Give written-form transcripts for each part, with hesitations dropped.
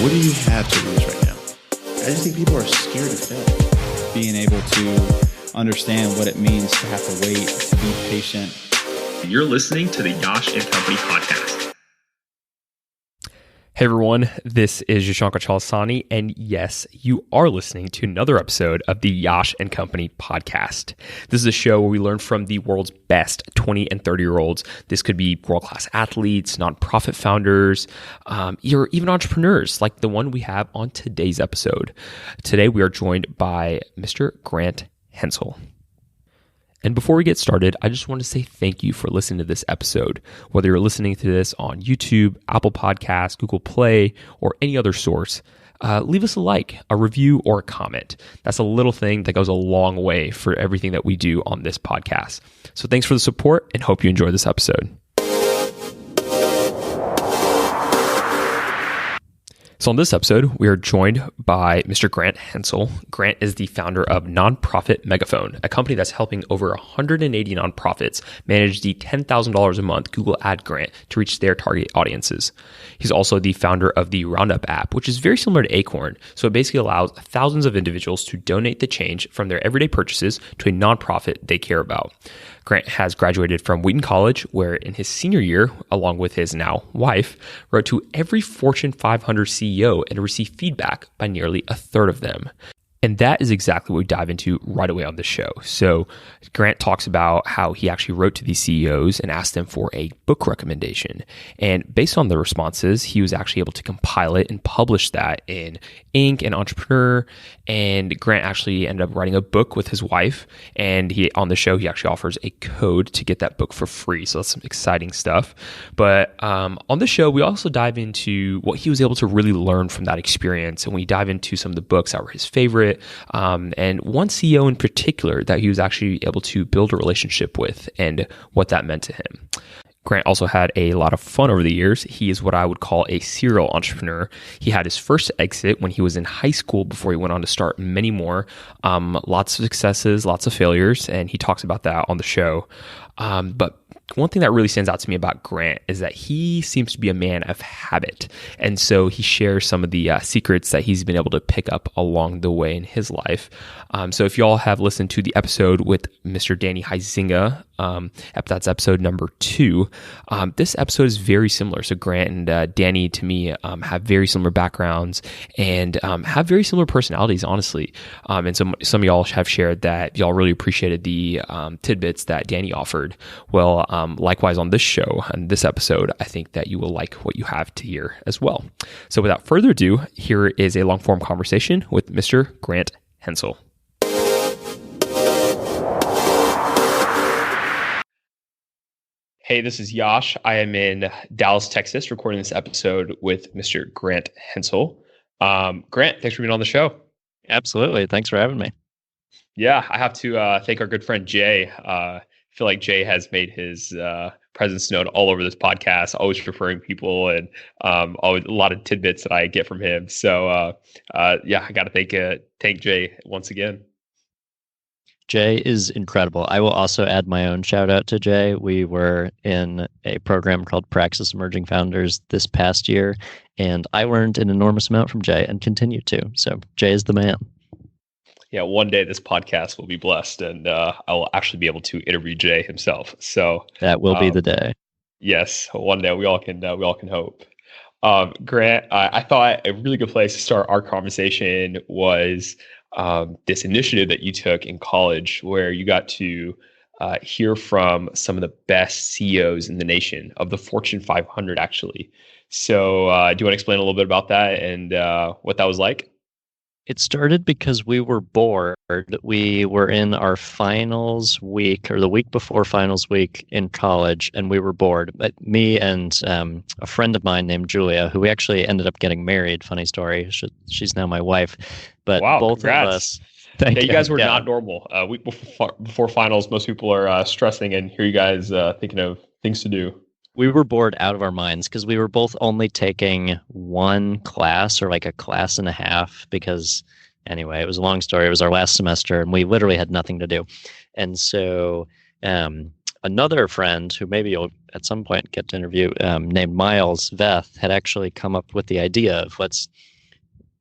What do you have to lose right now? I just think people are scared to fail. Being able to understand what it means to have to wait, to be patient. You're listening to the Yash and Company podcast. Hey everyone, this is Yash Chalasani, and yes, you are listening to another episode of the Yash and Company podcast. This is a show where we learn from the world's best 20 and 30-year-olds. This could be world-class athletes, nonprofit founders, or even entrepreneurs like the one we have on today's episode. Today we are joined by Mr. Grant Hensel. And before we get started, I just want to say thank you for listening to this episode. Whether you're listening to this on YouTube, Apple Podcasts, Google Play, or any other source, leave us a like, a review, or a comment. That's a little thing that goes a long way for everything that we do on this podcast. So thanks for the support and hope you enjoy this episode. So on this episode, we are joined by Mr. Grant Hensel. Grant is the founder of Nonprofit Megaphone, a company that's helping over 180 nonprofits manage the $10,000 a month Google Ad grant to reach their target audiences. He's also the founder of the Roundup app, which is very similar to Acorn. So it basically allows thousands of individuals to donate the change from their everyday purchases to a nonprofit they care about. Grant has graduated from Wheaton College, where in his senior year, along with his now wife, wrote to every Fortune 500 CEO and received feedback by nearly a third of them. And that is exactly what we dive into right away on the show. So Grant talks about how he actually wrote to these CEOs and asked them for a book recommendation. And based on the responses, he was actually able to compile it and publish that in Inc. and Entrepreneur. And Grant actually ended up writing a book with his wife. And on the show, he actually offers a code to get that book for free. So that's some exciting stuff. But on the show, we also dive into what he was able to really learn from that experience. And we dive into some of the books that were his favorite. And one CEO in particular that he was actually able to build a relationship with and what that meant to him. Grant also had a lot of fun over the years. He is what I would call a serial entrepreneur. He had his first exit when he was in high school before he went on to start many more. Lots of successes, lots of failures, and he talks about that on the show. But one thing that really stands out to me about Grant is that he seems to be a man of habit. And so he shares some of the secrets that he's been able to pick up along the way in his life. So if y'all have listened to the episode with Mr. Danny Huizinga, that's episode number 2, this episode is very similar. So Grant and Danny, to me, have very similar backgrounds and have very similar personalities, honestly. And so some of y'all have shared that y'all really appreciated the tidbits that Danny offered. Well, likewise on this show and this episode, I think that you will like what you have to hear as well. So without further ado, here is a long-form conversation with Mr. Grant Hensel. Hey, this is Yash. I am in Dallas, Texas, recording this episode with Mr. Grant Hensel. Grant, thanks for being on the show. Absolutely. Thanks for having me. Yeah, I have to thank our good friend Jay. I feel like Jay has made his presence known all over this podcast, always referring people and always a lot of tidbits that I get from him. So yeah, I got to thank Jay once again. Jay is incredible. I will also add my own shout out to Jay. We were in a program called Praxis Emerging Founders this past year, and I learned an enormous amount from Jay and continue to. So Jay is the man. Yeah, one day this podcast will be blessed, and I will actually be able to interview Jay himself. So that will be the day. Yes, one day we all can hope. Grant, I thought a really good place to start our conversation was this initiative that you took in college, where you got to hear from some of the best CEOs in the nation, of the Fortune 500, actually. So, do you want to explain a little bit about that and what that was like? It started because we were bored. We were in our finals week, or the week before finals week in college, and we were bored. But me and a friend of mine named Julia, who we actually ended up getting married, funny story. She's now my wife. But wow, both congrats. of us. Yeah, you guys were not normal. Week before finals, most people are stressing, and here you guys thinking of things to do. We were bored out of our minds because we were both only taking one class, or like a class and a half, because anyway, it was a long story. It was our last semester and we literally had nothing to do. And so another friend who maybe you'll at some point get to interview, named Miles Veth, had actually come up with the idea of let's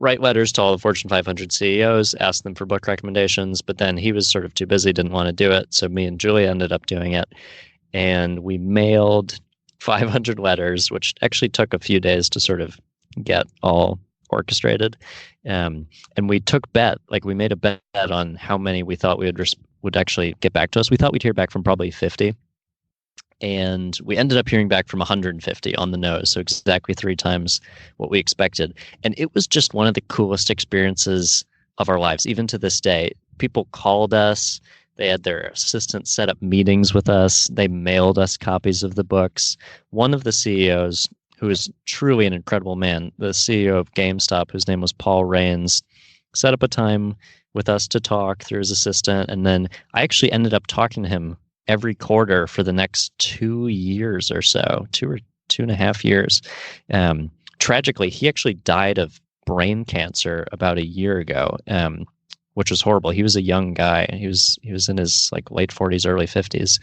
write letters to all the Fortune 500 CEOs, ask them for book recommendations, but then he was sort of too busy, didn't want to do it. So me and Julia ended up doing it. And we mailed 500 letters, which actually took a few days to sort of get all orchestrated. And we we made a bet on how many we thought would actually get back to us. We thought we'd hear back from probably 50. And we ended up hearing back from 150 on the nose, so exactly 3 times what we expected. And it was just one of the coolest experiences of our lives, even to this day. People called us. They had their assistants set up meetings with us. They mailed us copies of the books. One of the CEOs, who is truly an incredible man, the CEO of GameStop, whose name was Paul Raines, set up a time with us to talk through his assistant. And then I actually ended up talking to him every quarter for the next 2 years or so, 2.5 years. Tragically, he actually died of brain cancer about a year ago, which was horrible. He was a young guy. He was in his late 40s, early 50s.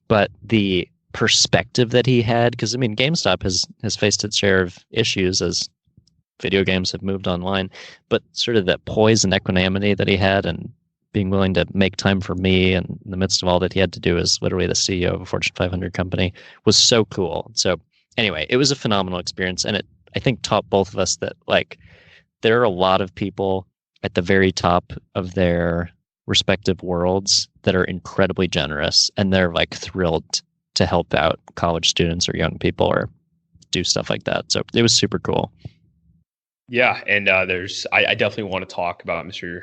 But the perspective that he had, because GameStop has faced its share of issues as video games have moved online, but sort of that poise and equanimity that he had, and being willing to make time for me in the midst of all that he had to do as literally the CEO of a Fortune 500 company, was so cool. So anyway, it was a phenomenal experience. And it, I think, taught both of us that there are a lot of people at the very top of their respective worlds that are incredibly generous, and they're thrilled to help out college students or young people or do stuff like that. So it was super cool. Yeah. And I definitely want to talk about Mr.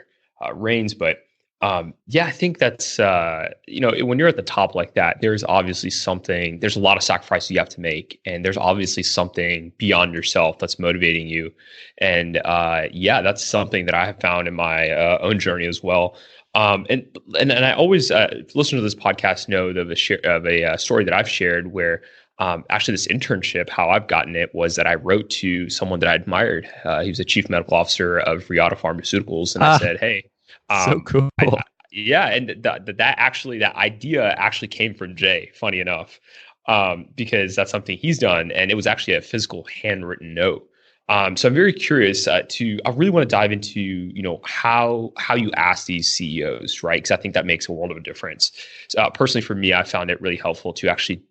Raines, but I think that's, when you're at the top like that, there's obviously there's a lot of sacrifices you have to make, and there's obviously something beyond yourself that's motivating you. And that's something that I have found in my own journey as well. And I always listen to this podcast know of a story that I've shared where actually this internship, how I've gotten it was that I wrote to someone that I admired. He was a chief medical officer of Reata Pharmaceuticals, and I said, hey. So cool. And that idea actually came from Jay, funny enough, because that's something he's done, and it was actually a physical handwritten note. So I'm very curious I really want to dive into, how you ask these CEOs, right? Because I think that makes a world of a difference. Personally, for me, I found it really helpful to actually,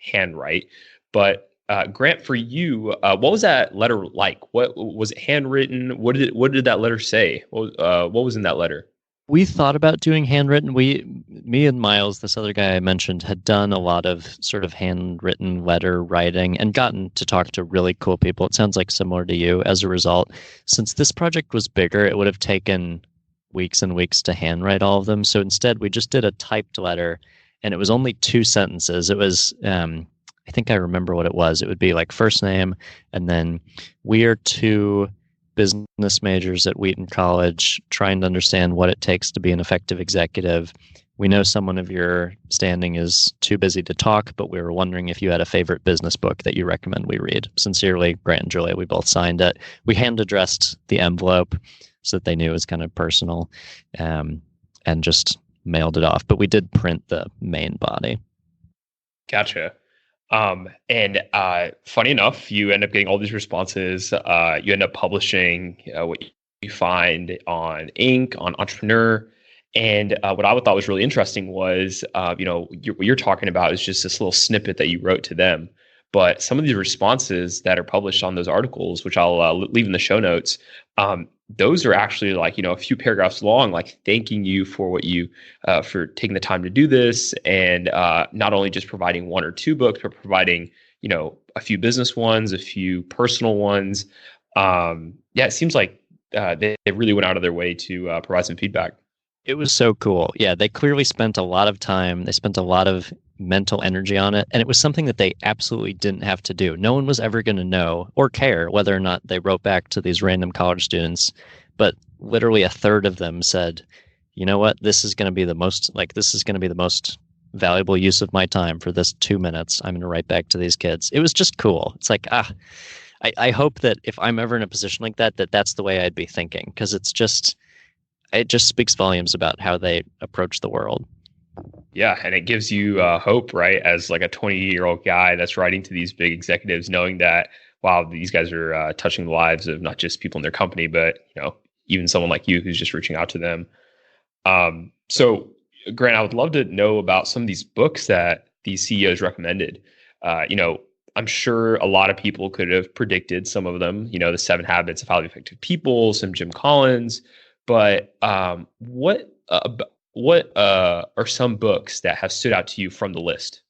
handwrite. But Grant, for you, what was that letter like? What was it handwritten? What did that letter say? What was in that letter? We thought about doing handwritten. Me and Miles, this other guy I mentioned, had done a lot of sort of handwritten letter writing and gotten to talk to really cool people. It sounds like similar to you as a result. Since this project was bigger, it would have taken weeks and weeks to handwrite all of them. So instead, we just did a typed letter, and it was only 2 sentences. It was, I think I remember what it was. It would be first name, and then we are 2 business majors at Wheaton College trying to understand what it takes to be an effective executive. We know someone of your standing is too busy to talk, but we were wondering if you had a favorite business book that you recommend we read. Sincerely, Grant and Julia. We both signed it. We hand addressed the envelope so that they knew it was kind of personal, and just mailed it off. But we did print the main body. Gotcha. And funny enough, you end up getting all these responses. You end up publishing what you find on Inc., on Entrepreneur. And what I thought was really interesting was, what you're talking about is just this little snippet that you wrote to them. But some of these responses that are published on those articles, which I'll leave in the show notes, those are actually a few paragraphs long, thanking you for what you for taking the time to do this, and not only just providing 1 or 2 books, but providing a few business ones, a few personal ones. It seems like they really went out of their way to provide some feedback. It was so cool. Yeah, they clearly spent a lot of time. They spent a lot of mental energy on it. And it was something that they absolutely didn't have to do. No one was ever going to know or care whether or not they wrote back to these random college students. But literally a third of them said, you know what, this is going to be the most valuable use of my time for this 2 minutes. I'm going to write back to these kids. It was just cool. It's I hope that if I'm ever in a position like that, that's the way I'd be thinking. Because it just speaks volumes about how they approach the world. Yeah, and it gives you hope, right? As like a 20-year-old guy that's writing to these big executives, knowing that wow, these guys are touching the lives of not just people in their company, but even someone like you who's just reaching out to them. So, Grant, I would love to know about some of these books that these CEOs recommended. I'm sure a lot of people could have predicted some of them. The Seven Habits of Highly Effective People, some Jim Collins, but what are some books that have stood out to you from the list?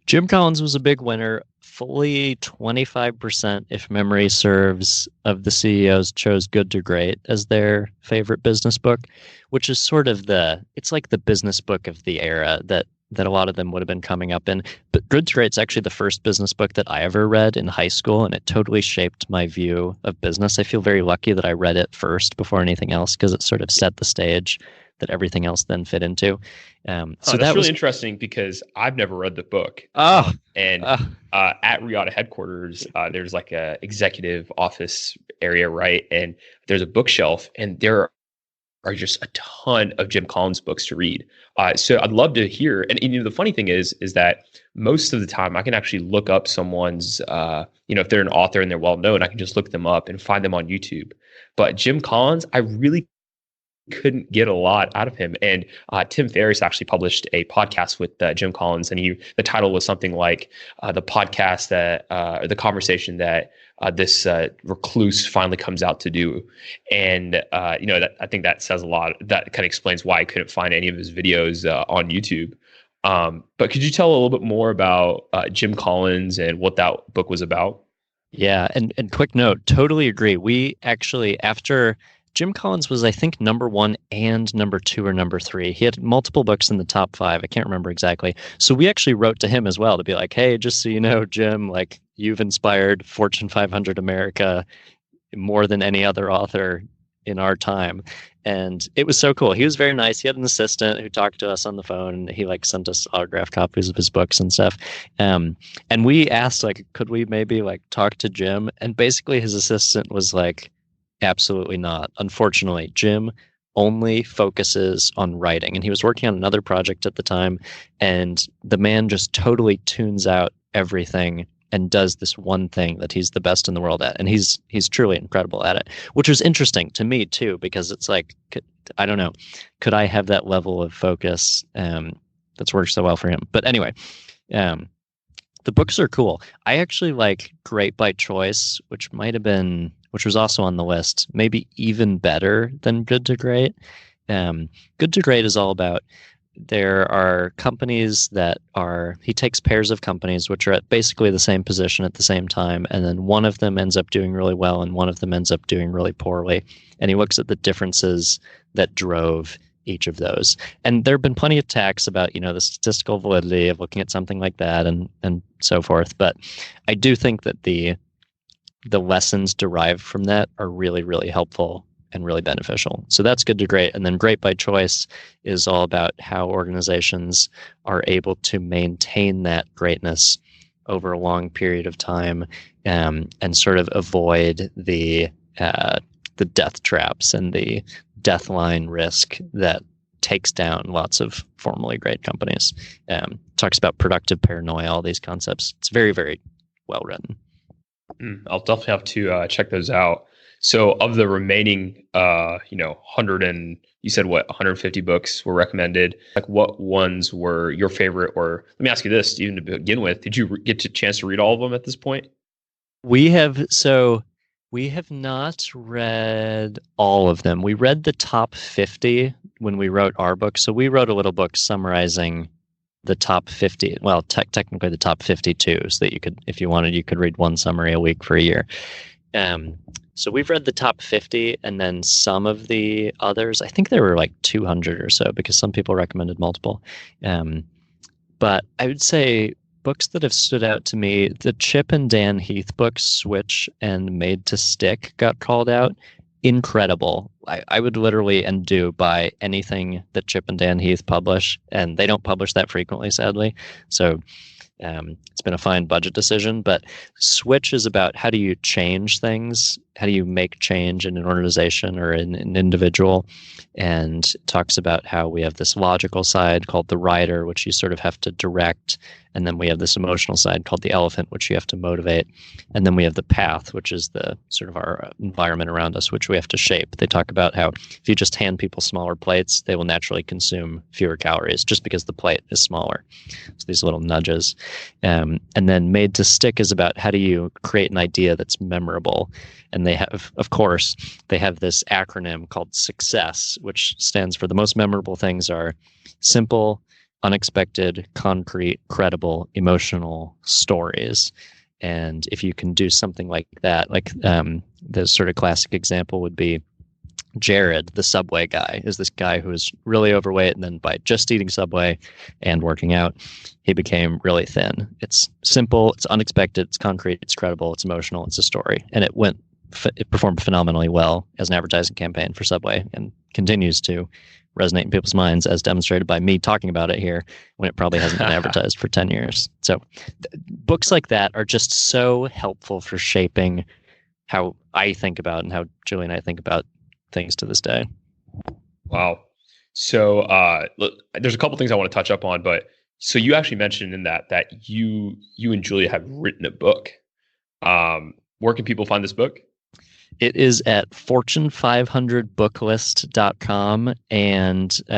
Jim Collins was a big winner. Fully 25%, if memory serves, of the CEOs chose Good to Great as their favorite business book, which is sort of it's like the business book of the era that a lot of them would have been coming up in. But Good to Great's actually the first business book that I ever read in high school, and it totally shaped my view of business. I feel very lucky that I read it first before anything else, because it sort of set the stage that everything else then fit into. So that's really interesting because I've never read the book. And at Riata headquarters, there's like a executive office area, right? And there's a bookshelf, and there are just a ton of Jim Collins books to read. So I'd love to hear. And the funny thing is that most of the time I can actually look up someone's, if they're an author and they're well known, I can just look them up and find them on YouTube. But Jim Collins, I really couldn't get a lot out of him. And Tim Ferriss actually published a podcast with Jim Collins, and the title was something like the podcast that, or the conversation that this recluse finally comes out to do. And I think that says a lot. That kind of explains why I couldn't find any of his videos on YouTube. But could you tell a little bit more about Jim Collins and what that book was about? Yeah, and quick note, totally agree. We actually, after Jim Collins was, I think, number 1 and number 2 or number 3. He had multiple books in the top 5. I can't remember exactly. So we actually wrote to him as well to be like, hey, just so you know, Jim, like, you've inspired Fortune 500 America more than any other author in our time. And it was so cool. He was very nice. He had an assistant who talked to us on the phone. He sent us autographed copies of his books and stuff. And we asked, could we maybe talk to Jim? And basically his assistant was like, absolutely not. Unfortunately, Jim only focuses on writing, and he was working on another project at the time, and the man just totally tunes out everything and does this one thing that he's the best in the world at, and he's truly incredible at it, which was interesting to me too, because it's like, I don't know, could I have that level of focus that's worked so well for him? But anyway, the books are cool. I actually like Great by Choice, which was also on the list, maybe even better than Good to Great. Good to Great is all about, there are companies he takes pairs of companies which are at basically the same position at the same time, and then one of them ends up doing really well and one of them ends up doing really poorly. And he looks at the differences that drove each of those. And there have been plenty of talks about, the statistical validity of looking at something like that and so forth. But I do think that the lessons derived from that are really, really helpful and really beneficial. So that's Good to Great. And then Great by Choice is all about how organizations are able to maintain that greatness over a long period of time, and sort of avoid the death traps and the death line risk that takes down lots of formerly great companies. Talks about productive paranoia, all these concepts. It's very, very well written. I'll definitely have to check those out. So of the remaining, 100 and you said 150 books were recommended. What ones were your favorite? Or let me ask you this, even to begin with, did you get a chance to read all of them at this point? We have not read all of them. We read the top 50 when we wrote our book. So we wrote a little book summarizing the top 50. Well, technically the top 52, so that you could, if you wanted, you could read one summary a week for a year. So we've read the top 50, and then some of the others, I think there were 200 or so, because some people recommended multiple. But I would say books that have stood out to me, the Chip and Dan Heath books, Switch and Made to Stick, got called out. Incredible. I would literally and do buy anything that Chip and Dan Heath publish, and they don't publish that frequently, sadly. So it's been a fine budget decision. But Switch is about how do you change things you make change in an organization or in an individual, and talks about how we have this logical side called the rider, which you sort of have to direct, and then we have this emotional side called the elephant, which you have to motivate, and then we have the path, which is the sort of our environment around us, which we have to shape. They talk about how if you just hand people smaller plates, they will naturally consume fewer calories just because the plate is smaller. So these little nudges. And then made to stick is about how do you create an idea that's memorable. And they have, of course, they have this acronym called SUCCESS, which stands for the most memorable things are simple, unexpected, concrete, credible, emotional stories. And if you can do something like that, like the sort of classic example would be Jared, the Subway guy, is this guy who is really overweight, and then by just eating Subway and working out, he became really thin. It's simple, it's unexpected, it's concrete, it's credible, it's emotional, it's a story. And it performed phenomenally well as an advertising campaign for Subway and continues to resonate in people's minds, as demonstrated by me talking about it here when it probably hasn't been advertised for 10 years. So books like that are just so helpful for shaping how I think about and how Julie and I think about things to this day. Wow. So look, there's a couple things I want to touch up on, but so you actually mentioned in that you and Julia have written a book. Where can people find this book? It is at fortune500booklist.com, and we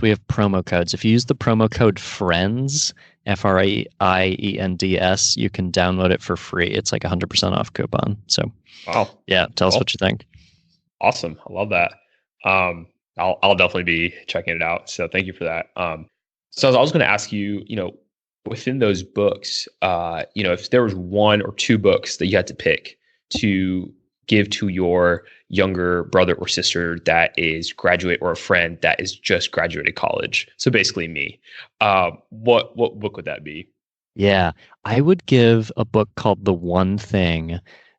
have promo codes. If you use the promo code FRIENDS, FRIENDS, you can download it for free. It's like 100% off coupon. So, wow. Yeah, tell us what you think. Awesome. I love that. I'll definitely be checking it out. So thank you for that. So I was going to ask you, within those books, if there was one or two books that you had to pick to give to your younger brother or sister that is graduate, or a friend that is just graduated college, so basically me, what book would that be? Yeah, I would give a book called The One Thing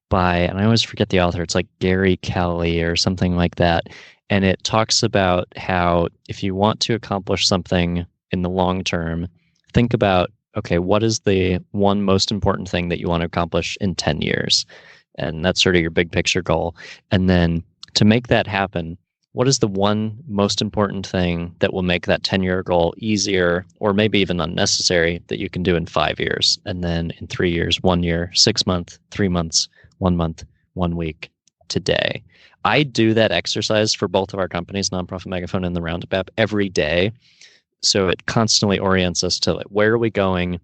by, and I always forget the author, it's like Gary Kelly or something like that. And it talks about how if you want to accomplish something in the long term, think about, okay, what is the one most important thing that you want to accomplish in 10 years? And that's sort of your big picture goal. And then to make that happen, what is the one most important thing that will make that 10-year goal easier, or maybe even unnecessary, that you can do in 5 years? And then in 3 years, 1 year, 6 months, 3 months, 1 month, 1 week, today. I do that exercise for both of our companies, Nonprofit Megaphone and the Roundup app, every day. So it constantly orients us to like, where are we going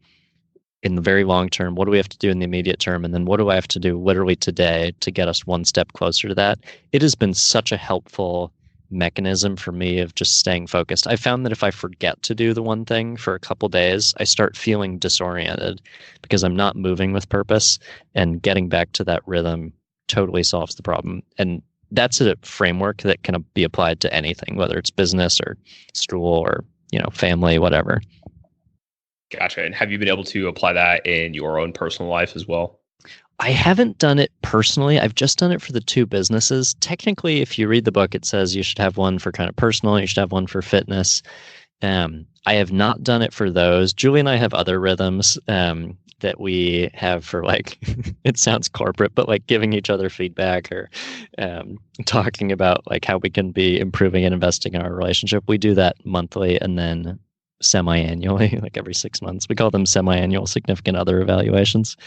in the very long term? What do we have to do in the immediate term? And then what do I have to do literally today to get us one step closer to that? It has been such a helpful mechanism for me of just staying focused. I found that if I forget to do the one thing for a couple days, I start feeling disoriented because I'm not moving with purpose, and getting back to that rhythm totally solves the problem. And that's a framework that can be applied to anything, whether it's business or school or family, whatever. Gotcha. And have you been able to apply that in your own personal life as well? I haven't done it personally. I've just done it for the two businesses. Technically, if you read the book, it says you should have one for kind of personal, you should have one for fitness. I have not done it for those. Julie and I have other rhythms that we have for, like, it sounds corporate, but like giving each other feedback or talking about like how we can be improving and investing in our relationship. We do that monthly and then semi-annually, like every 6 months. We call them semi-annual significant other evaluations.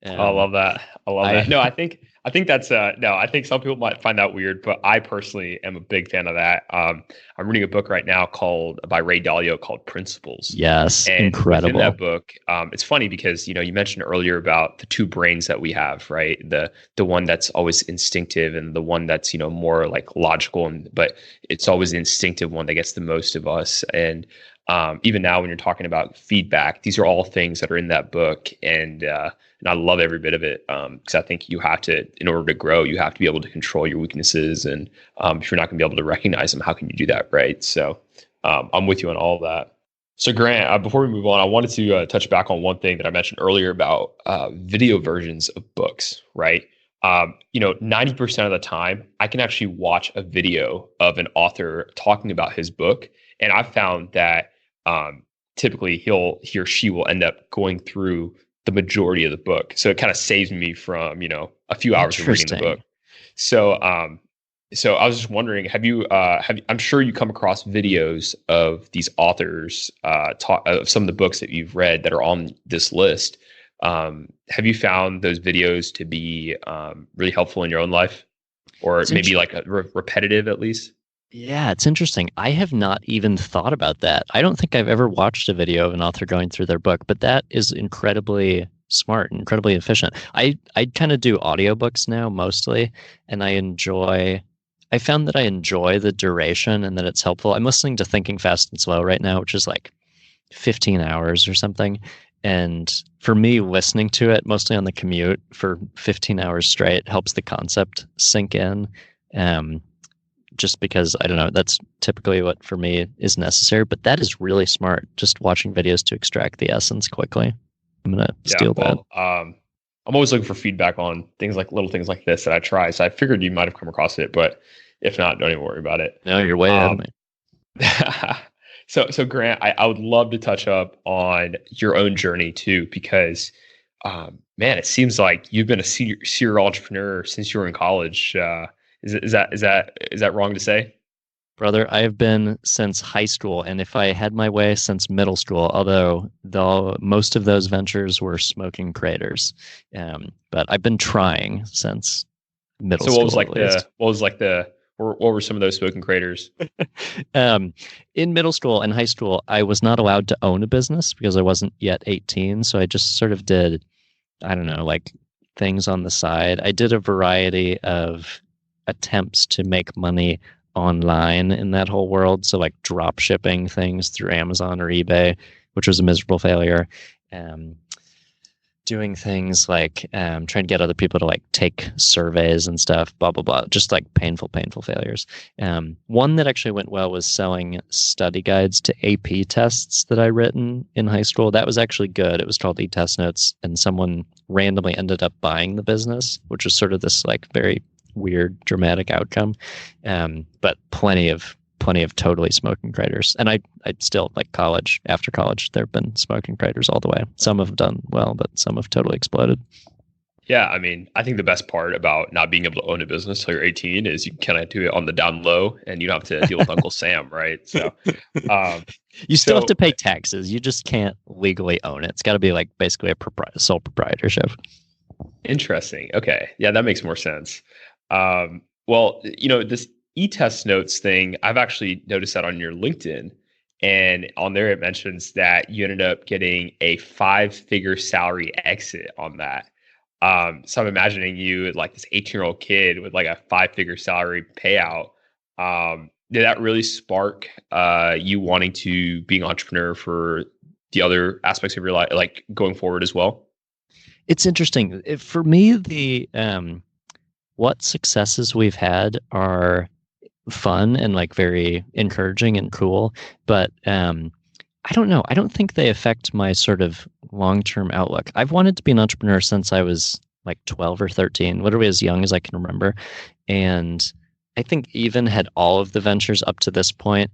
I love that. That. No, I think that's no, I think some people might find that weird, but I personally am a big fan of that. I'm reading a book right now by Ray Dalio called Principles. Yes, and incredible. In that book, it's funny because you mentioned earlier about the two brains that we have, right? The one that's always instinctive and the one that's more like logical, but it's always the instinctive one that gets the most of us. And even now when you're talking about feedback, these are all things that are in that book, and I love every bit of it, because I think you have to, in order to grow, you have to be able to control your weaknesses, and if you're not going to be able to recognize them, how can you do that, right? So I'm with you on all of that. So Grant, before we move on, I wanted to touch back on one thing that I mentioned earlier about video versions of books, right? 90% of the time, I can actually watch a video of an author talking about his book, and I've found that typically he or she will end up going through the majority of the book. So it kind of saves me from, a few hours of reading the book. So, so I was just wondering, I'm sure you come across videos of these authors talk of some of the books that you've read that are on this list. Have you found those videos to be really helpful in your own life, or maybe like repetitive at least? Yeah, it's interesting. I have not even thought about that. I don't think I've ever watched a video of an author going through their book, but that is incredibly smart and incredibly efficient. I kind of do audiobooks now mostly, and I found that I enjoy the duration and that it's helpful. I'm listening to Thinking Fast and Slow right now, which is like 15 hours or something. And for me, listening to it mostly on the commute for 15 hours straight helps the concept sink in. Just because, I don't know, that's typically what for me is necessary. But that is really smart, just watching videos to extract the essence quickly. I'm going to steal that. I'm always looking for feedback on little things like this that I try. So I figured you might have come across it, but if not, don't even worry about it. No, you're way ahead of me. So Grant, I would love to touch up on your own journey too, because man, it seems like you've been a serial entrepreneur since you were in college. Is that wrong to say? Brother, I have been since high school, and if I had my way, since middle school, although most of those ventures were smoking craters. But I've been trying since middle school. So what were some of those smoking craters? In middle school and high school, I was not allowed to own a business because I wasn't yet 18. So I just sort of did, I don't know, like things on the side. I did a variety of attempts to make money online in that whole world. So like drop shipping things through Amazon or eBay, which was a miserable failure. Doing things like trying to get other people to like take surveys and stuff, blah, blah, blah. Just like painful failures. One that actually went well was selling study guides to AP tests that I written in high school. That was actually good. It was called e-test notes, and someone randomly ended up buying the business, which was sort of this like very weird, dramatic outcome. But plenty of totally smoking craters. And I still, like after college, there have been smoking craters all the way. Some have done well, but some have totally exploded. Yeah, I mean, I think the best part about not being able to own a business till you're 18 is you kind of do it on the down low, and you don't have to deal with Uncle Sam, right? So you still have to pay taxes. You just can't legally own it. It's got to be like basically a sole proprietorship. Interesting. Okay. Yeah, that makes more sense. Well, this e-test notes thing, I've actually noticed that on your LinkedIn, and on there it mentions that you ended up getting a 5-figure salary exit on that. So I'm imagining you like this 18-year-old kid with like a 5-figure salary payout. Did that really spark you wanting to be an entrepreneur for the other aspects of your life, like going forward as well? It's interesting. For me, the what successes we've had are fun and like very encouraging and cool, but I don't know. I don't think they affect my sort of long-term outlook. I've wanted to be an entrepreneur since I was like 12 or 13, literally as young as I can remember. And I think even had all of the ventures up to this point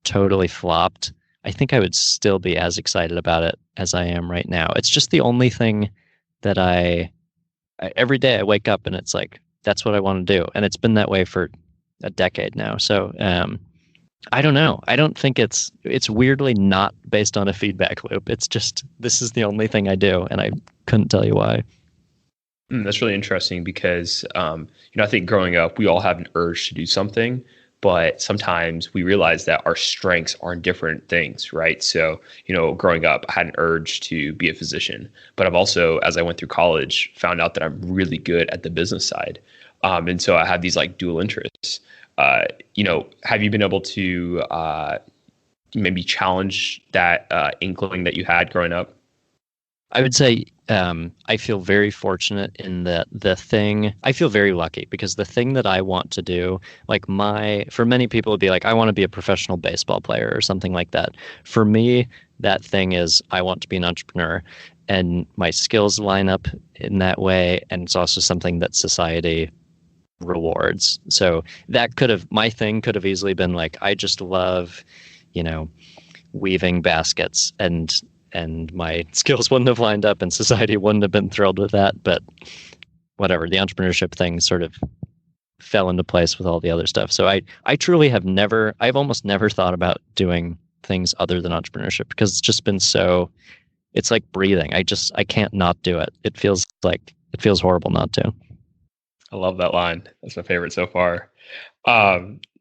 totally flopped, I think I would still be as excited about it as I am right now. It's just the only thing that I every day I wake up and it's like, that's what I want to do. And it's been that way for a decade now. So I don't know. I don't think it's weirdly not based on a feedback loop. It's just, this is the only thing I do. And I couldn't tell you why. That's really interesting because, I think growing up, we all have an urge to do something, but sometimes we realize that our strengths are in different things, right? So, growing up, I had an urge to be a physician, but I've also, as I went through college, found out that I'm really good at the business side. And so I have these like dual interests. Have you been able to maybe challenge that inkling that you had growing up? I would say I feel very fortunate in that I feel very lucky because the thing that I want to do, for many people it'd be like, I want to be a professional baseball player or something like that. For me, that thing is I want to be an entrepreneur, and my skills line up in that way. And it's also something that society rewards. So my thing could have easily been like, I just love, weaving baskets, and and my skills wouldn't have lined up and society wouldn't have been thrilled with that. But whatever, the entrepreneurship thing sort of fell into place with all the other stuff. So I truly have I've almost never thought about doing things other than entrepreneurship because it's just been so, it's like breathing. I can't not do it. It feels horrible not to. I love that line. That's my favorite so far.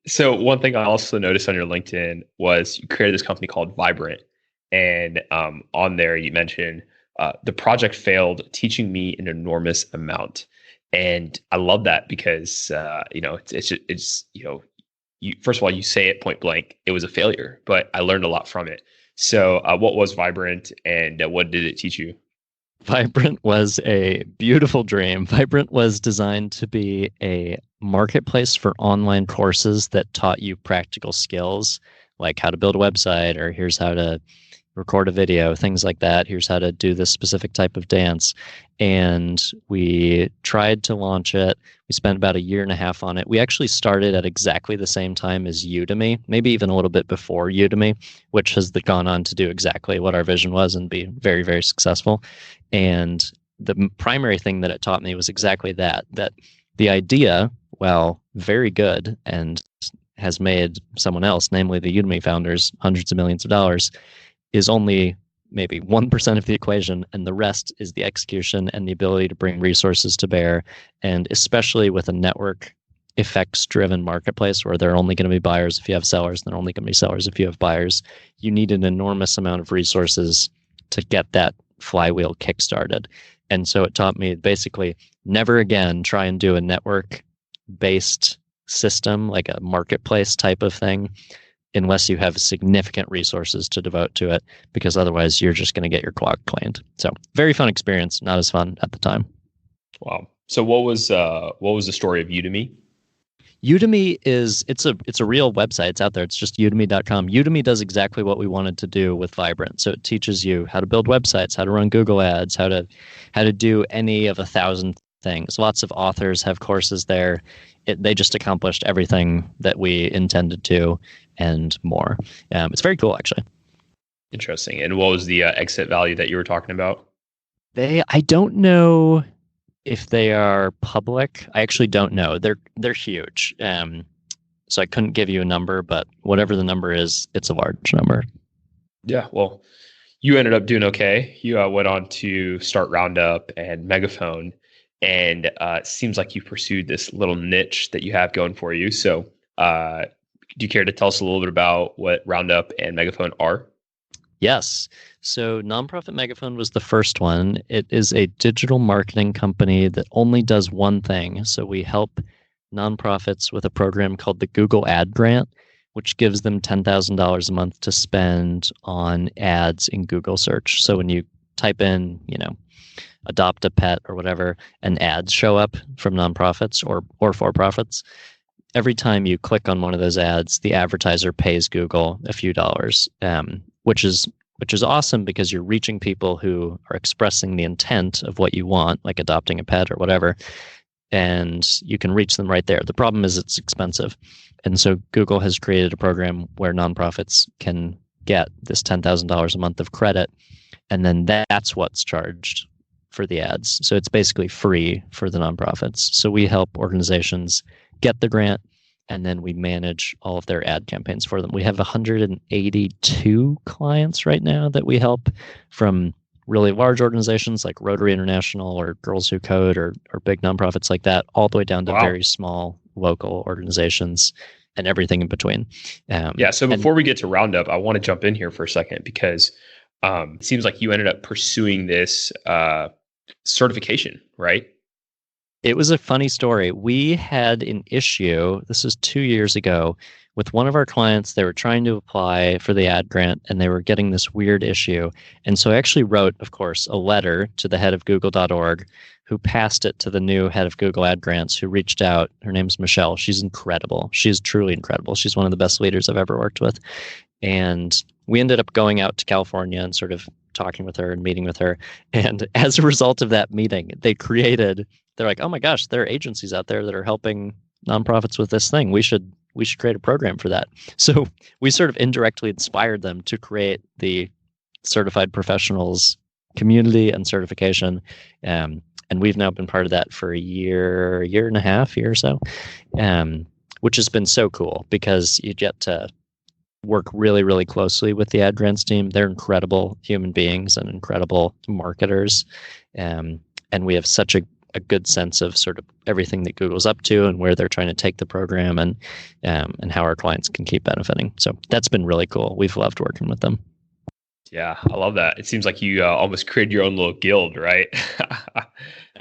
So one thing I also noticed on your LinkedIn was you created this company called Vibrant. And on there, you mentioned the project failed, teaching me an enormous amount. And I love that because, it's first of all, you say it point blank, it was a failure, but I learned a lot from it. So what was Vibrant and what did it teach you? Vibrant was a beautiful dream. Vibrant was designed to be a marketplace for online courses that taught you practical skills, like how to build a website, or here's how to record a video, things like that. Here's how to do this specific type of dance. And we tried to launch it. We spent about 1.5 years on it. We actually started at exactly the same time as Udemy, maybe even a little bit before Udemy, which has gone on to do exactly what our vision was and be very, very successful. And the primary thing that it taught me was exactly that the idea, while very good and has made someone else, namely the Udemy founders, hundreds of millions of dollars, is only maybe 1% of the equation, and the rest is the execution and the ability to bring resources to bear. And especially with a network effects driven marketplace where there are only going to be buyers if you have sellers, and there are only going to be sellers if you have buyers, you need an enormous amount of resources to get that flywheel kickstarted. And so it taught me basically never again try and do a network based system like a marketplace type of thing unless you have significant resources to devote to it, because otherwise you're just going to get your clock cleaned. So very fun experience, not as fun at the time. Wow. So what was the story of Udemy? Udemy it's a real website. It's out there. It's just udemy.com. Udemy does exactly what we wanted to do with Vibrant. So it teaches you how to build websites, how to run Google Ads, how to do any of 1,000 things. Lots of authors have courses there. They just accomplished everything that we intended to and more. It's very cool, actually. Interesting. And what was the exit value that you were talking about? I don't know if they are public. I actually don't know. They're huge. So I couldn't give you a number, but whatever the number is, it's a large number. Yeah. Well, you ended up doing okay. You went on to start Roundup and Megaphone, and it seems like you pursued this little niche that you have going for you. So do you care to tell us a little bit about what Roundup and Megaphone are? Yes. So Nonprofit Megaphone was the first one. It is a digital marketing company that only does one thing. So we help nonprofits with a program called the Google Ad Grant, which gives them $10,000 a month to spend on ads in Google search. So when you type in, adopt a pet or whatever, and ads show up from nonprofits or for-profits, every time you click on one of those ads, the advertiser pays Google a few dollars, which is awesome because you're reaching people who are expressing the intent of what you want, like adopting a pet or whatever, and you can reach them right there. The problem is it's expensive. And so Google has created a program where nonprofits can get this $10,000 a month of credit, and then that's what's charged for the ads. So it's basically free for the nonprofits. So we help organizations get the grant, and then we manage all of their ad campaigns for them. We have 182 clients right now that we help, from really large organizations like Rotary International or Girls Who Code or big nonprofits like that, all the way down to very small local organizations and everything in between. So before we get to Roundup, I want to jump in here for a second because it seems like you ended up pursuing this certification, right? It was a funny story. We had an issue, this was 2 years ago, with one of our clients. They were trying to apply for the ad grant and they were getting this weird issue. And so I actually wrote, of course, a letter to the head of google.org, who passed it to the new head of Google Ad Grants, who reached out. Her name's Michelle. She's incredible. She's truly incredible. She's one of the best leaders I've ever worked with. And we ended up going out to California and sort of talking with her and meeting with her. And as a result of that meeting, they're like, oh my gosh, there are agencies out there that are helping nonprofits with this thing. We should create a program for that. So we sort of indirectly inspired them to create the certified professionals community and certification. And we've now been part of that for a year and a half, year or so, which has been so cool because you get to work really, really closely with the ad grants team. They're incredible human beings and incredible marketers. And we have such a good sense of sort of everything that Google's up to and where they're trying to take the program and how our clients can keep benefiting. So that's been really cool. We've loved working with them. Yeah, I love that. It seems like you almost created your own little guild, right?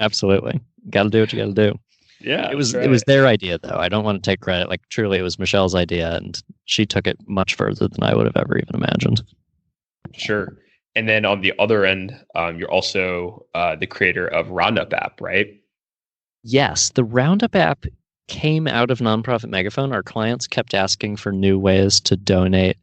Absolutely. Got to do what you got to do. Yeah, it was their idea, though. I don't want to take credit. Like, truly, it was Michelle's idea, and she took it much further than I would have ever even imagined. Sure. And then on the other end, you're also the creator of Roundup app, right? Yes, the Roundup app came out of Nonprofit Megaphone. Our clients kept asking for new ways to donate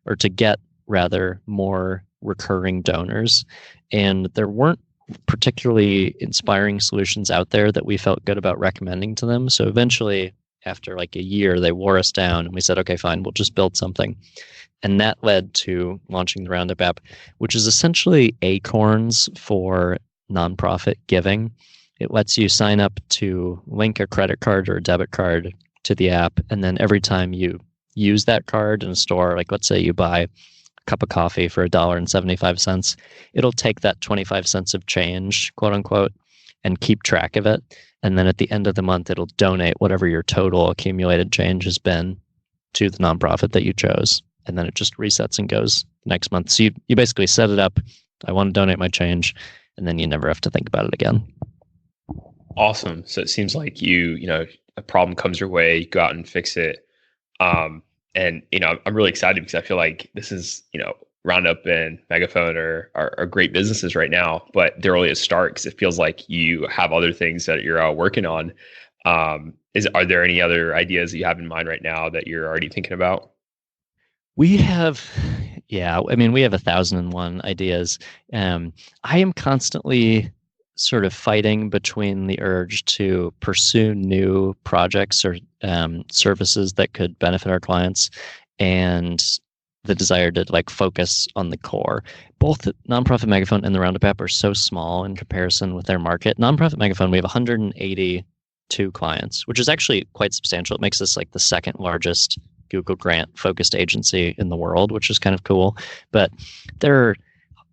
or to get rather more recurring donors, and there weren't particularly inspiring solutions out there that we felt good about recommending to them. So eventually, after like a year, they wore us down and we said, okay, fine, we'll just build something. And that led to launching the Roundup app, which is essentially acorns for nonprofit giving. It lets you sign up to link a credit card or a debit card to the app, and then every time you use that card in a store, like let's say you buy cup of coffee for $1.75, it'll take that 25 cents of change, quote unquote, and keep track of it. And then at the end of the month, it'll donate whatever your total accumulated change has been to the nonprofit that you chose. And then it just resets and goes next month. So you basically set it up. I want to donate my change, and then you never have to think about it again. Awesome. So it seems like a problem comes your way, you go out and fix it. And, I'm really excited because I feel like this is, Roundup and Megaphone are great businesses right now, but they're only a start because it feels like you have other things that you're working on. Are there any other ideas that you have in mind right now that you're already thinking about? We have 1,001 ideas. I am constantly sort of fighting between the urge to pursue new projects or services that could benefit our clients and the desire to like focus on the core. Both Nonprofit Megaphone and the Roundup app are so small in comparison with their market. Nonprofit Megaphone, we have 182 clients, which is actually quite substantial. It makes us like the second largest Google grant focused agency in the world, which is kind of cool. But there are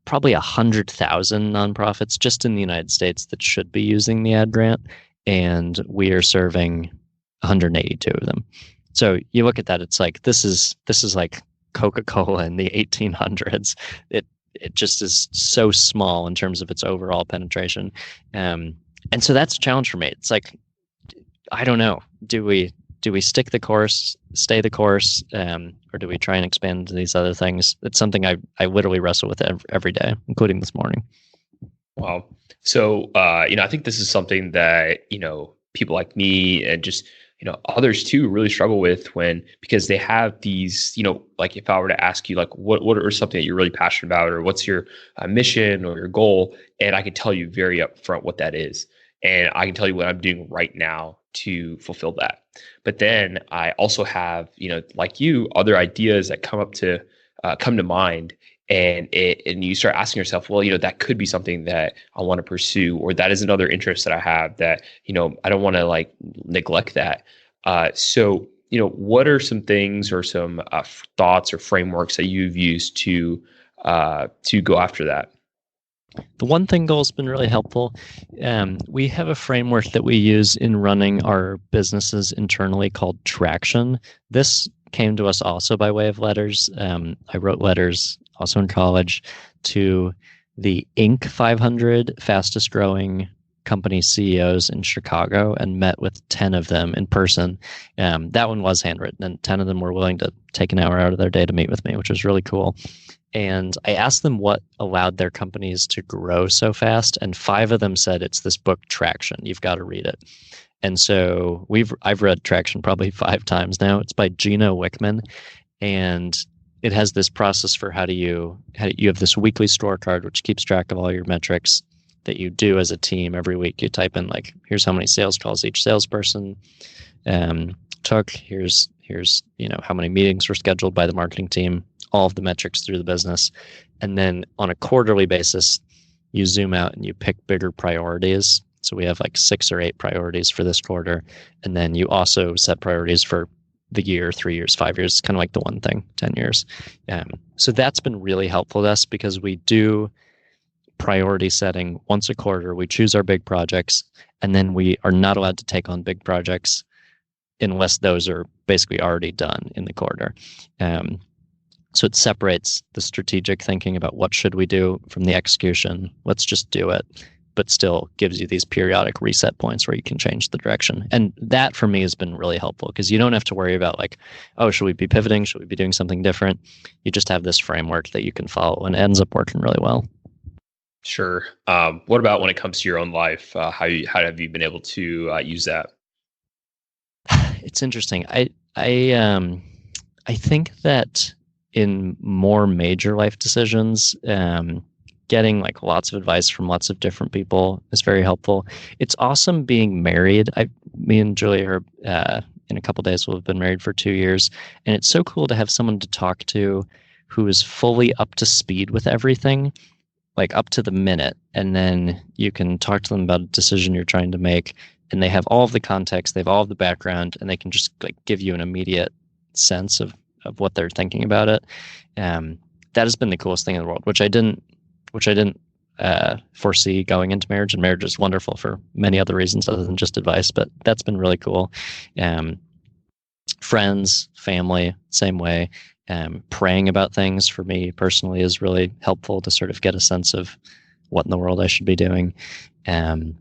probably 100,000 nonprofits just in the United States that should be using the ad grant, and we are serving 182 of them. So you look at that, it's like this is like Coca-Cola in the 1800s. It just is so small in terms of its overall penetration, and so that's a challenge for me. It's like, I don't know. Do we stick the course, stay the course, or do we try and expand into these other things? It's something I literally wrestle with every day, including this morning. Wow. So, I think this is something that, people like me and just, others too really struggle with because they have these, like if I were to ask you, like, what are something that you're really passionate about, or what's your mission or your goal? And I can tell you very upfront what that is. And I can tell you what I'm doing right now to fulfill that. But then I also have, like you, other ideas that come to mind, and you start asking yourself, well, that could be something that I want to pursue, or that is another interest that I have that, I don't want to like neglect that. So, what are some things or some thoughts or frameworks that you've used to go after that? The one thing goal has been really helpful. We have a framework that we use in running our businesses internally called Traction. This came to us also by way of letters. I wrote letters also in college to the Inc. 500 fastest growing company CEOs in Chicago and met with 10 of them in person. That one was handwritten, and 10 of them were willing to take an hour out of their day to meet with me, which was really cool. And I asked them what allowed their companies to grow so fast, and 5 of them said it's this book Traction. You've got to read it. And so I've read Traction probably 5 times now. It's by Gino Wickman, and it has this process for how you have this weekly scorecard which keeps track of all your metrics that you do as a team every week. You type in like, here's how many sales calls each salesperson took. Here's how many meetings were scheduled by the marketing team. all of the metrics through the business. And then on a quarterly basis, you zoom out and you pick bigger priorities. So we have like 6 or 8 priorities for this quarter. And then you also set priorities for the year, 3 years, 5 years, kind of like the one thing, 10 years. So that's been really helpful to us because we do priority setting once a quarter. We choose our big projects, and then we are not allowed to take on big projects unless those are basically already done in the quarter. So it separates the strategic thinking about what should we do from the execution. Let's just do it, but still gives you these periodic reset points where you can change the direction. And that for me has been really helpful because you don't have to worry about like, oh, should we be pivoting? Should we be doing something different? You just have this framework that you can follow, and it ends up working really well. Sure. What about when it comes to your own life? How have you been able to use that? It's interesting. I think that in more major life decisions, getting like lots of advice from lots of different people is very helpful. It's awesome being married. Me and Julia are in a couple of days will have been married for 2 years, and it's so cool to have someone to talk to who is fully up to speed with everything, like up to the minute, and then you can talk to them about a decision you're trying to make, and they have all of the context, they have all of the background, and they can just like give you an immediate sense of what they're thinking about it. That has been the coolest thing in the world, which I didn't foresee going into marriage. And marriage is wonderful for many other reasons other than just advice, but that's been really cool. Friends, family, same way. Praying about things for me personally is really helpful to sort of get a sense of what in the world I should be doing. And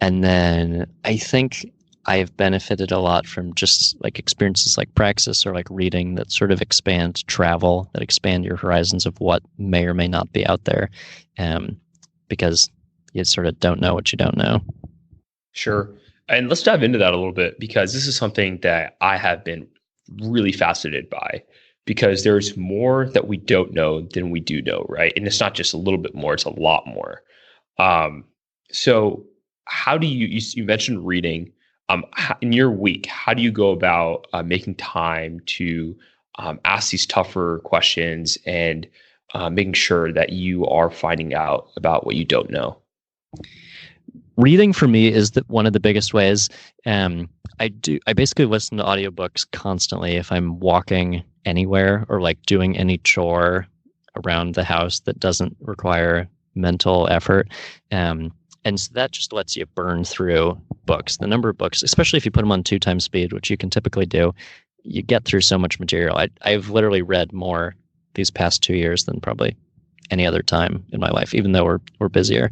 then I think I have benefited a lot from just like experiences like Praxis or like reading that sort of expand travel, that expand your horizons of what may or may not be out there, because you sort of don't know what you don't know. Sure. And let's dive into that a little bit, because this is something that I have been really fascinated by, because there's more that we don't know than we do know, right? And it's not just a little bit more, it's a lot more. So how do you mentioned reading, in your week, how do you go about making time to ask these tougher questions and making sure that you are finding out about what you don't know? Reading for me is one of the biggest ways. I basically listen to audiobooks constantly if I'm walking anywhere or like doing any chore around the house that doesn't require mental effort. And so that just lets you burn through books. The number of books, especially if you put them on 2 times speed, which you can typically do, you get through so much material. I've literally read more these past 2 years than probably any other time in my life, even though we're busier.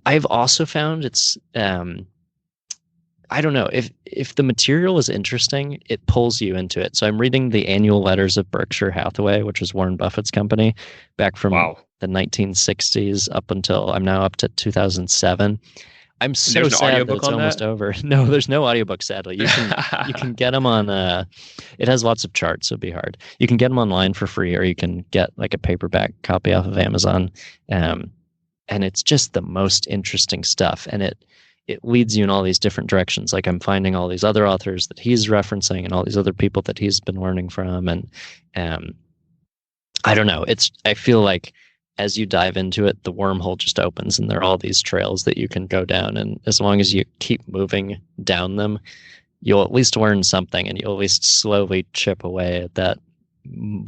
I've also found it's, I don't know, if the material is interesting, it pulls you into it. So I'm reading the annual letters of Berkshire Hathaway, which is Warren Buffett's company, back from the 1960s up until I'm now up to 2007. I'm so sad that it's almost over. No, there's no audiobook, sadly. You can get them on, it has lots of charts, so it'd be hard. You can get them online for free, or you can get like a paperback copy off of Amazon. And it's just the most interesting stuff. And it leads you in all these different directions. Like I'm finding all these other authors that he's referencing and all these other people that he's been learning from. And I don't know, I feel like as you dive into it, the wormhole just opens and there are all these trails that you can go down. And as long as you keep moving down them, you'll at least learn something, and you'll at least slowly chip away at that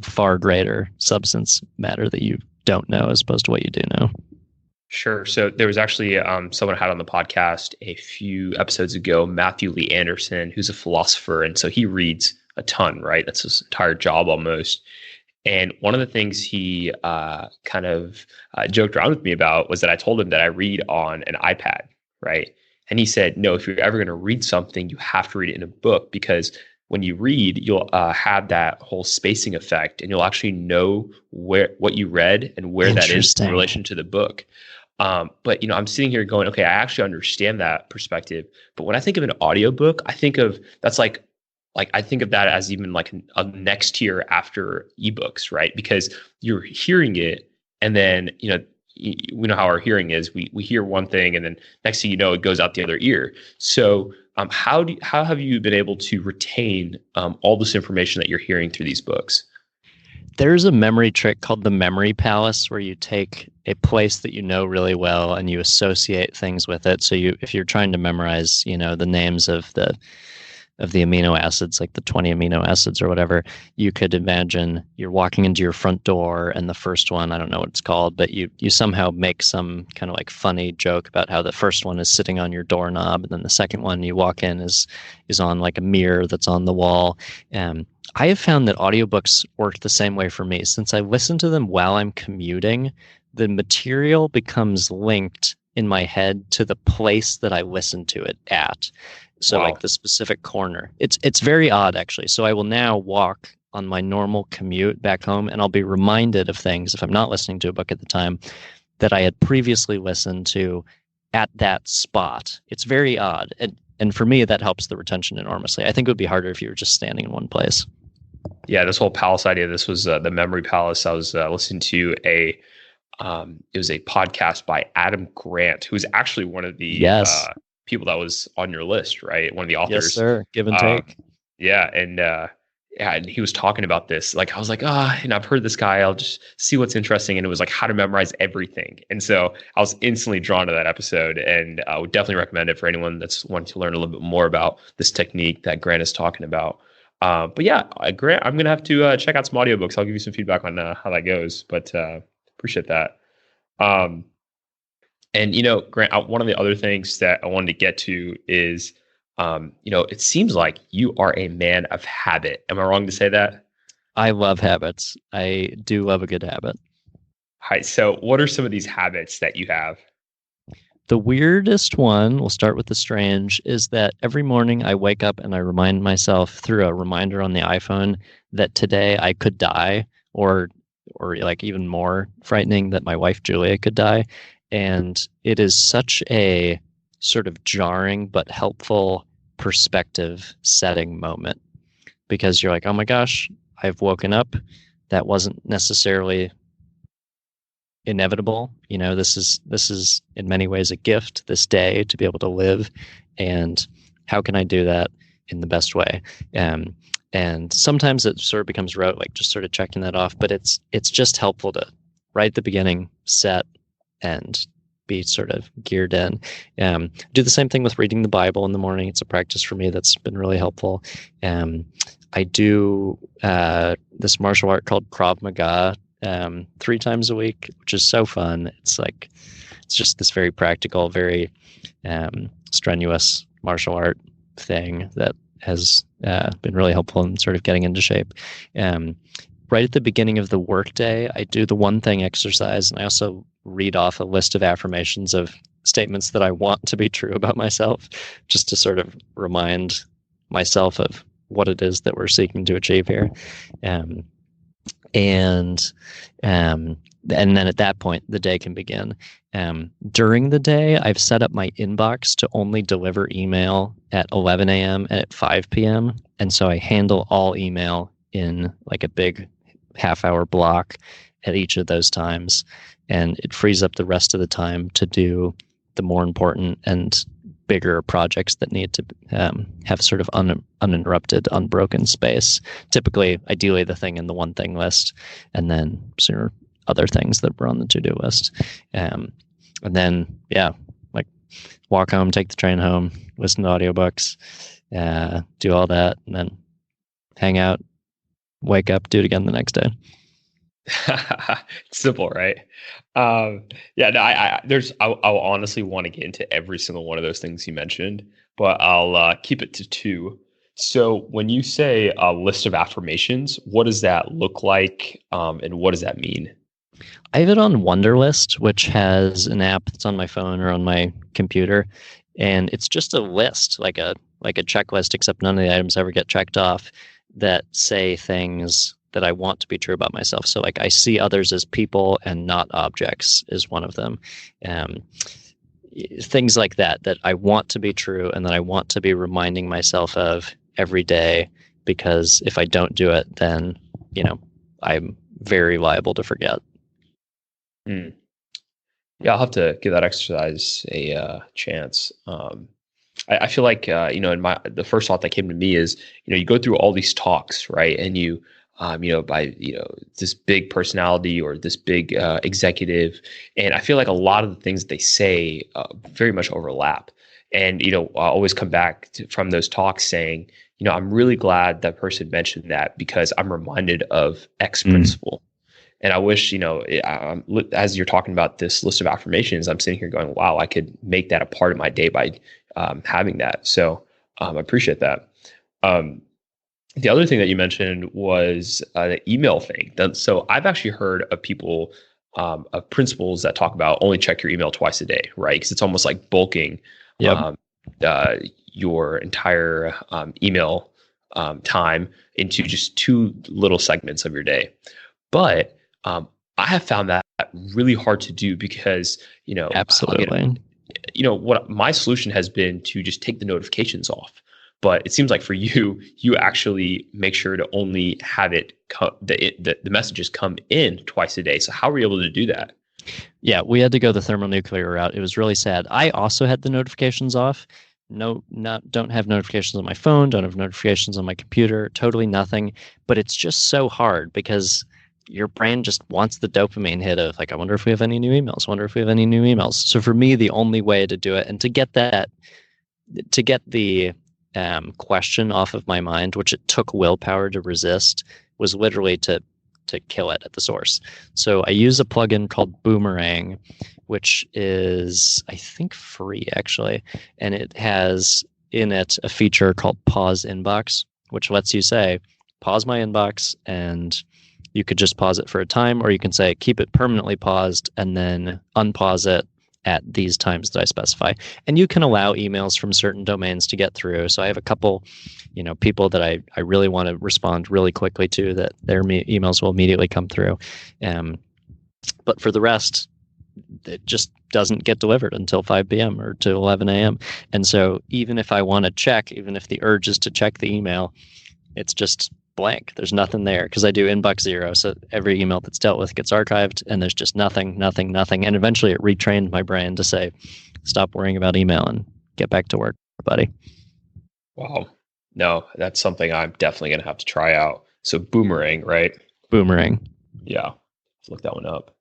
far greater substance matter that you don't know as opposed to what you do know. Sure. So there was actually someone I had on the podcast a few episodes ago, Matthew Lee Anderson, who's a philosopher. And so he reads a ton, right? That's his entire job almost. And one of the things he kind of joked around with me about was that I told him that I read on an iPad, right? And he said, no, if you're ever going to read something, you have to read it in a book, because when you read, you'll have that whole spacing effect, and you'll actually know what you read and where that is in relation to the book. But, I'm sitting here going, okay, I actually understand that perspective. But when I think of an audiobook, I think of I think of that as even like a next tier after ebooks, right? Because you're hearing it, and then, we know how our hearing is. We hear one thing, and then next thing you know, it goes out the other ear. So how have you been able to retain all this information that you're hearing through these books? There's a memory trick called the memory palace where you take a place that you know really well and you associate things with it. So if you're trying to memorize, the names of the amino acids, like the 20 amino acids or whatever, you could imagine you're walking into your front door and the first one, I don't know what it's called, but you somehow make some kind of like funny joke about how the first one is sitting on your doorknob, and then the second one you walk in is on like a mirror that's on the wall. I have found that audiobooks work the same way for me. Since I listen to them while I'm commuting, the material becomes linked in my head to the place that I listen to it at. So Wow. like the specific corner. It's very odd, actually. So I will now walk on my normal commute back home, and I'll be reminded of things, if I'm not listening to a book at the time, that I had previously listened to at that spot. It's very odd. And for me, that helps the retention enormously. I think it would be harder if you were just standing in one place. Yeah, this whole palace idea. This was the memory palace. I was listening to it was a podcast by Adam Grant, who's actually one of the Yes. people that was on your list, right? One of the authors. Yes, sir. Give and take. Yeah, and he was talking about this. Like I was like, and I've heard this guy. I'll just see what's interesting. And it was like how to memorize everything. And so I was instantly drawn to that episode, and I would definitely recommend it for anyone that's wanting to learn a little bit more about this technique that Grant is talking about. But yeah, Grant, I'm gonna have to check out some audiobooks. I'll give you some feedback on how that goes. But appreciate that. And Grant, one of the other things that I wanted to get to is, it seems like you are a man of habit. Am I wrong to say that? I love habits. I do love a good habit. Hi. So, what are some of these habits that you have? The weirdest one, we'll start with the strange, is that every morning I wake up and I remind myself through a reminder on the iPhone that today I could die, or like even more frightening, that my wife Julia could die. And it is such a sort of jarring but helpful perspective setting moment, because you're like, oh my gosh, I've woken up. That wasn't necessarily inevitable. This is in many ways a gift, this day, to be able to live. And how can I do that in the best way? And sometimes it sort of becomes rote, like just sort of checking that off. But it's just helpful to, right at the beginning, set and be sort of geared in. Do the same thing with reading the Bible in the morning. It's a practice for me that's been really helpful. I do this martial art called Krav Maga 3 times a week, which is so fun. It's just this very practical, very strenuous martial art thing that has been really helpful in sort of getting into shape. Right at the beginning of the workday, I do the one thing exercise, and I also read off a list of affirmations of statements that I want to be true about myself, just to sort of remind myself of what it is that we're seeking to achieve here. And then at that point, the day can begin. During the day, I've set up my inbox to only deliver email at 11 a.m. and at 5 p.m. And so I handle all email in like a big half-hour block at each of those times. And it frees up the rest of the time to do the more important and bigger projects that need to have sort of uninterrupted, unbroken space. Typically, ideally, the thing in the one thing list, and then sort of other things that were on the to-do list. And then, like walk home, take the train home, listen to audiobooks, do all that, and then hang out, wake up, do it again the next day. Simple, right? I'll honestly want to get into every single one of those things you mentioned, but I'll keep it to 2. So when you say a list of affirmations, what does that look like, and what does that mean? I have it on Wunderlist, which has an app that's on my phone or on my computer, and it's just a list, like a checklist, except none of the items ever get checked off, that say things that I want to be true about myself. So like I see others as people and not objects is one of them. Things like that I want to be true and that I want to be reminding myself of every day, because if I don't do it, then, I'm very liable to forget. Yeah, I'll have to give that exercise a chance. I feel like, in the first thought that came to me is, you go through all these talks, right? And you by this big personality or this big executive, and I feel like a lot of the things they say very much overlap. And I always come back from those talks saying, I'm really glad that person mentioned that because I'm reminded of X principle. And I wish, as you're talking about this list of affirmations, I'm sitting here going, wow, I could make that a part of my day by having that. So I appreciate that. The other thing that you mentioned was the email thing. So I've actually heard of people, of principles that talk about only check your email twice a day, right? Because it's almost like bulking your entire email time into just two little segments of your day. But I have found that really hard to do because, absolutely. What my solution has been to just take the notifications off. But it seems like for you, you actually make sure to only have the messages come in twice a day. So how were you able to do that? Yeah, we had to go the thermonuclear route. It was really sad. I also had the notifications off. Don't have notifications on my phone, don't have notifications on my computer, totally nothing. But it's just so hard because your brain just wants the dopamine hit of like, I wonder if we have any new emails. So for me, the only way to do it and to get the question off of my mind, which it took willpower to resist, was literally to kill it at the source. So I use a plugin called Boomerang, which is, I think, free actually. And it has in it a feature called Pause Inbox, which lets you say, pause my inbox, and you could just pause it for a time, or you can say, keep it permanently paused and then unpause it at these times that I specify. And you can allow emails from certain domains to get through. So I have a couple, people that I really want to respond really quickly to, that their emails will immediately come through. But for the rest, it just doesn't get delivered until 5 p.m. or to 11 a.m. And so even if I want to check, even if the urge is to check the email, it's just blank. There's nothing there because I do inbox zero. So every email that's dealt with gets archived and there's just nothing. And eventually it retrained my brain to say, stop worrying about email and get back to work, buddy. Wow. No, that's something I'm definitely going to have to try out. So Boomerang, right? Boomerang. Yeah. Let's look that one up.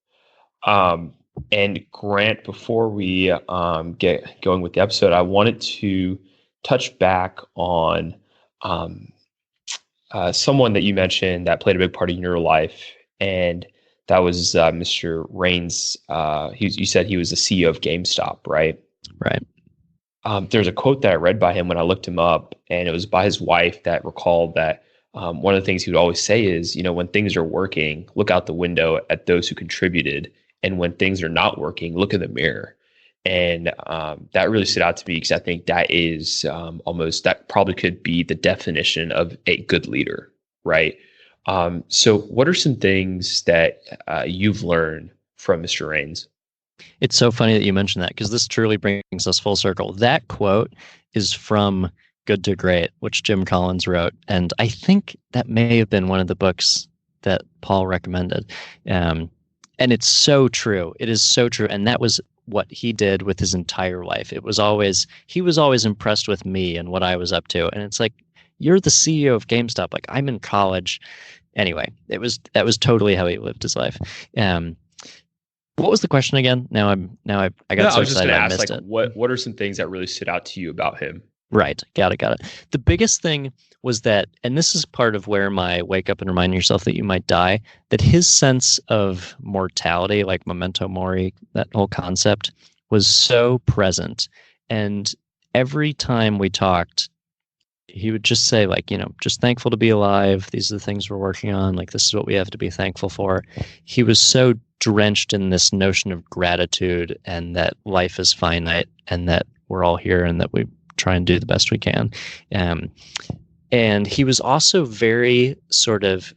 And Grant, before we get going with the episode, I wanted to touch back on someone that you mentioned that played a big part in your life, and that was Mr. Raines. You said he was the CEO of GameStop, right? Right. There's a quote that I read by him when I looked him up, and it was by his wife that recalled that one of the things he would always say is, when things are working, look out the window at those who contributed, and when things are not working, look in the mirror. And that really stood out to me because I think that is that probably could be the definition of a good leader, right? So what are some things that you've learned from Mr. Raines? It's so funny that you mentioned that because this truly brings us full circle. That quote is from Good to Great, which Jim Collins wrote. And I think that may have been one of the books that Paul recommended. And it's so true. It is so true. And that was what he did with his entire life. He was always impressed with me and what I was up to. And it's like, you're the CEO of GameStop. Like, I'm in college. Anyway, that was totally how he lived his life. What was the question again? Now I got so excited I missed it. What are some things that really stood out to you about him? Right. Got it. The biggest thing was that, and this is part of where my wake up and remind yourself that you might die, that his sense of mortality, like memento mori, that whole concept, was so present. And every time we talked, he would just say, like, just thankful to be alive. These are the things we're working on. Like, this is what we have to be thankful for. He was so drenched in this notion of gratitude and that life is finite and that we're all here and that we try and do the best we can. And he was also very sort of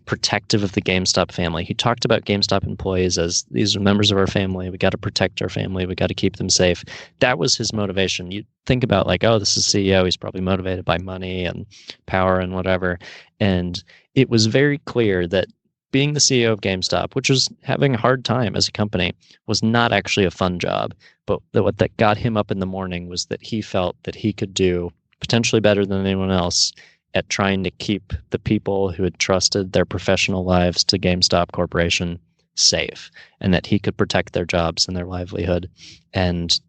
protective of the GameStop family. He talked about GameStop employees as, these are members of our family. We got to protect our family. We got to keep them safe. That was his motivation. You think about like, oh, this is CEO. He's probably motivated by money and power and whatever. And it was very clear that being the CEO of GameStop, which was having a hard time as a company, was not actually a fun job. But what that got him up in the morning was that he felt that he could do potentially better than anyone else at trying to keep the people who had trusted their professional lives to GameStop Corporation safe, and that he could protect their jobs and their livelihood. And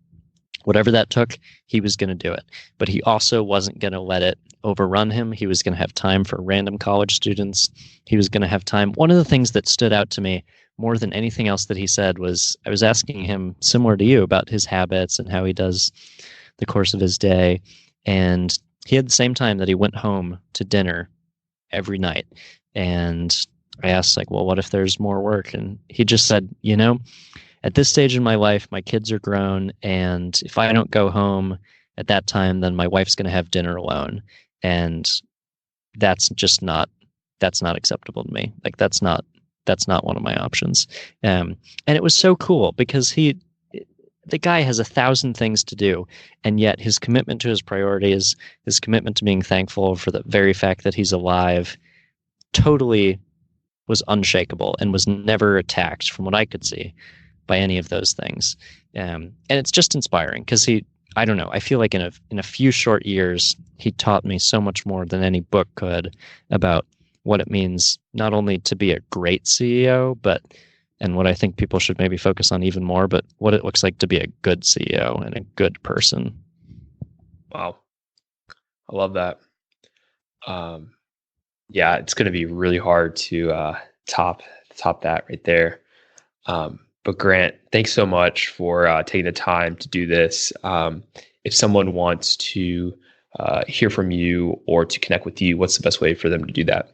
whatever that took, he was going to do it. But he also wasn't going to let it overrun him. He was going to have time for random college students. He was going to have time. One of the things that stood out to me more than anything else that he said was, I was asking him, similar to you, about his habits and how he does the course of his day. And he had the same time that he went home to dinner every night. And I asked, like, well, what if there's more work? And he just said, at this stage in my life, my kids are grown, and if I don't go home at that time, then my wife's going to have dinner alone. And that's not acceptable to me. Like, that's not one of my options. And it was so cool because the guy has 1,000 things to do, and yet his commitment to his priorities, his commitment to being thankful for the very fact that he's alive, totally was unshakable and was never attacked, from what I could see, by any of those things. And it's just inspiring because I don't know, I feel like in a few short years, he taught me so much more than any book could about what it means not only to be a great CEO, and what I think people should maybe focus on even more, but what it looks like to be a good CEO and a good person. Wow. I love that. Yeah, it's going to be really hard to top that right there. But Grant, thanks so much for taking the time to do this. If someone wants to hear from you or to connect with you, what's the best way for them to do that?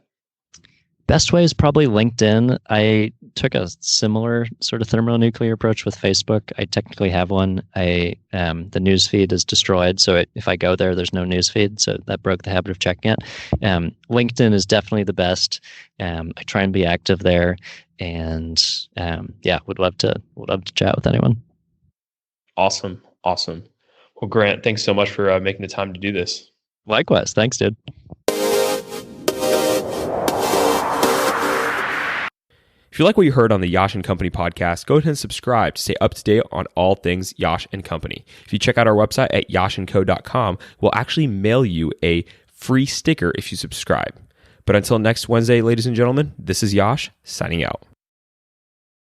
Best way is probably LinkedIn. I took a similar sort of thermonuclear approach with Facebook. I technically have one. The news feed is destroyed, so if I go there, there's no news feed. So that broke the habit of checking it. LinkedIn is definitely the best. I try and be active there, and would love to chat with anyone. Awesome. Well, Grant, thanks so much for making the time to do this. Likewise, thanks, dude. If you like what you heard on the Yash and Company podcast, go ahead and subscribe to stay up to date on all things Yash and Company. If you check out our website at yashandco.com, we'll actually mail you a free sticker if you subscribe. But until next Wednesday, ladies and gentlemen, this is Yash signing out.